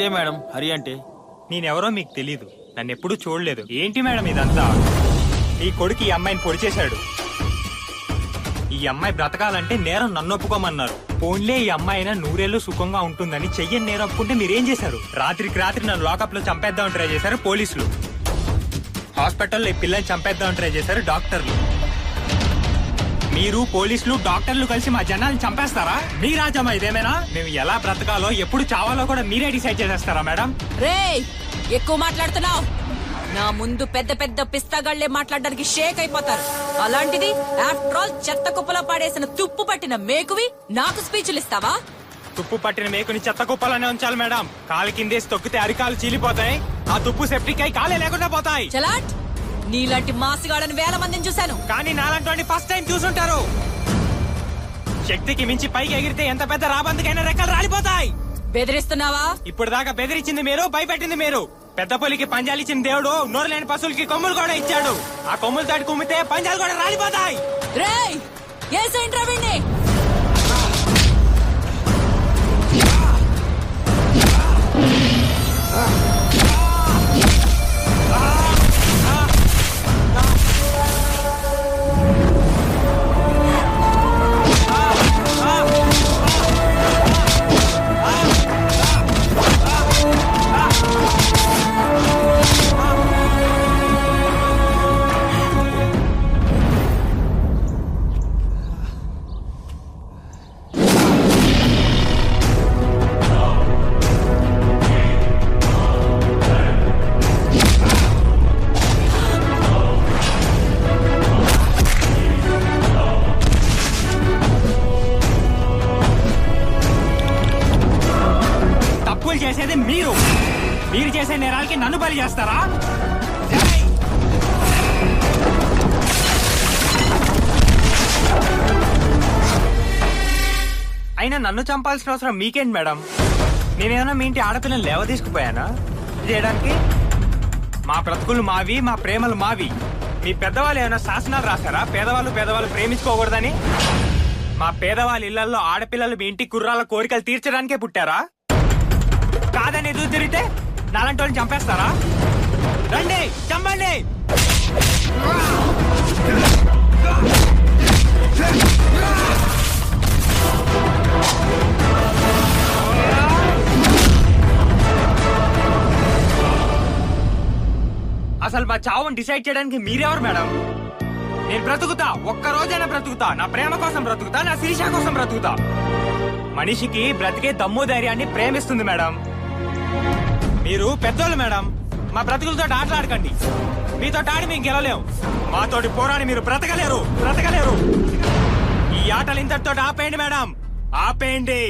అదే మేడం హరి అంటే. నేనెవరో మీకు తెలీదు, నన్ను ఎప్పుడూ చూడలేదు. ఏంటి మేడం ఇదంతా? ఈ కొడుకు ఈ అమ్మాయిని పొడి చేశాడు. ఈ అమ్మాయి బ్రతకాలంటే నేరం నన్ను ఒప్పుకోమన్నారు. పోన్లే ఈ అమ్మాయి అయినా నూరేళ్లు సుఖంగా ఉంటుందని చెయ్యని నేరం ఒప్పుకుంటే మీరేం చేశారు? రాత్రికి రాత్రి నన్ను లాకప్ లో చంపేద్దామని ట్రై చేశారు పోలీసులు. హాస్పిటల్లో ఈ పిల్లని చంపేద్దామని ట్రై చేశారు డాక్టర్లు. మీరు పోలీసులు డాక్టర్లు కలిసి మా జనాల్ని చంపేస్తారా? మీ రాజ్యమా ఇదేమైనా? మేము ఎలా బ్రతకాలో ఎప్పుడు చావాలో కూడా మీరే డిసైడ్ చేసేస్తారా మేడం? రేయ్, ఎక్కువ మాట్లాడుతున్నావు. నా ముందు పెద్ద పెద్ద పిస్తగాళ్లే మాట్లాడడానికి షేక్ అయిపోతారు. అలాంటిది ఆఫ్టర్ ఆల్ చెత్త కుప్పలో పాడేసిన తుప్పు పట్టిన మేకువి నాకు స్పీచ్లు ఇస్తావా? తుప్పు పట్టిన మేకుని చెత్త కుప్పలోనే ఉంచాలి మేడం. కాలు కిందేసి తొక్కితే అరికాలు చీలిపోతాయి. ఆ తుప్పు సెప్టిక్ అయి కాలే లేకుండా పోతాయి. చలాట్, నీలాంటి మాసిగాళ్ళని వేల మందిని చూశాను, కానీ నాలంటి ఫస్ట్ టైం చూసుంటారు. శక్తికి మించి పైకి ఎగిరితే ఎంత పెద్ద రాబందుకైనా రెక్కలు రాలిపోతాయి. బెదిరిస్తున్నావా? ఇప్పుడు దాకా బెదిరించింది మీరు, భయపెట్టింది మీరు. పెద్ద పులికి పంజాలు ఇచ్చిన దేవుడు నోరు లేని పశువులకి కొమ్ములు కూడా ఇచ్చాడు. ఆ కొమ్ములు దాటి కుమ్మితే పంజాలు కూడా రాలిపోతాయి. రేయ్, ఏసేంట్రా వీణ్ణి? చేసేది మీరు. మీరు చేసే నేరాలకి నన్ను బలి చేస్తారా? అయినా నన్ను చంపాల్సిన అవసరం మీకేంటి మేడం? నేనేమన్నా మీ ఇంటి ఆడపిల్లని లేవ తీసుకుపోయానా చేయడానికి? మా బ్రతుకులు మావి, మా ప్రేమలు మావి. మీ పెద్దవాళ్ళు ఏమైనా శాసనాలు రాశారా పేదవాళ్ళు ప్రేమించుకోకూడదని? మా పేదవాళ్ళ ఇళ్లలో ఆడపిల్లలు మీ ఇంటి కుర్రాళ్ళ కోరికలు తీర్చడానికే పుట్టారా? కాదని ఎదురు తిరిగితే నాలంటి వాళ్ళని చంపేస్తారా? రండి, చంపండి. అసలు మా చావుని డిసైడ్ చేయడానికి మీరెవరు మేడం? నేను బ్రతుకుతా, ఒక్క రోజైనా బ్రతుకుతా. నా ప్రేమ కోసం బ్రతుకుతా, నా శిరీష కోసం బ్రతుకుతా. మనిషికి బ్రతికే దమ్ము ధైర్యాన్ని ప్రేమిస్తుంది మేడం. మీరు పెద్దోళ్ళు మేడం. మా బ్రతుకులతో ఆటలాడకండి. మీతో ఆడి మేము గెలవలేము. మాతోటి పోరాడి మీరు బ్రతకలేరు. ఈ ఆటలు ఇంతటితో ఆపేయండి మేడం, ఆపేయండి.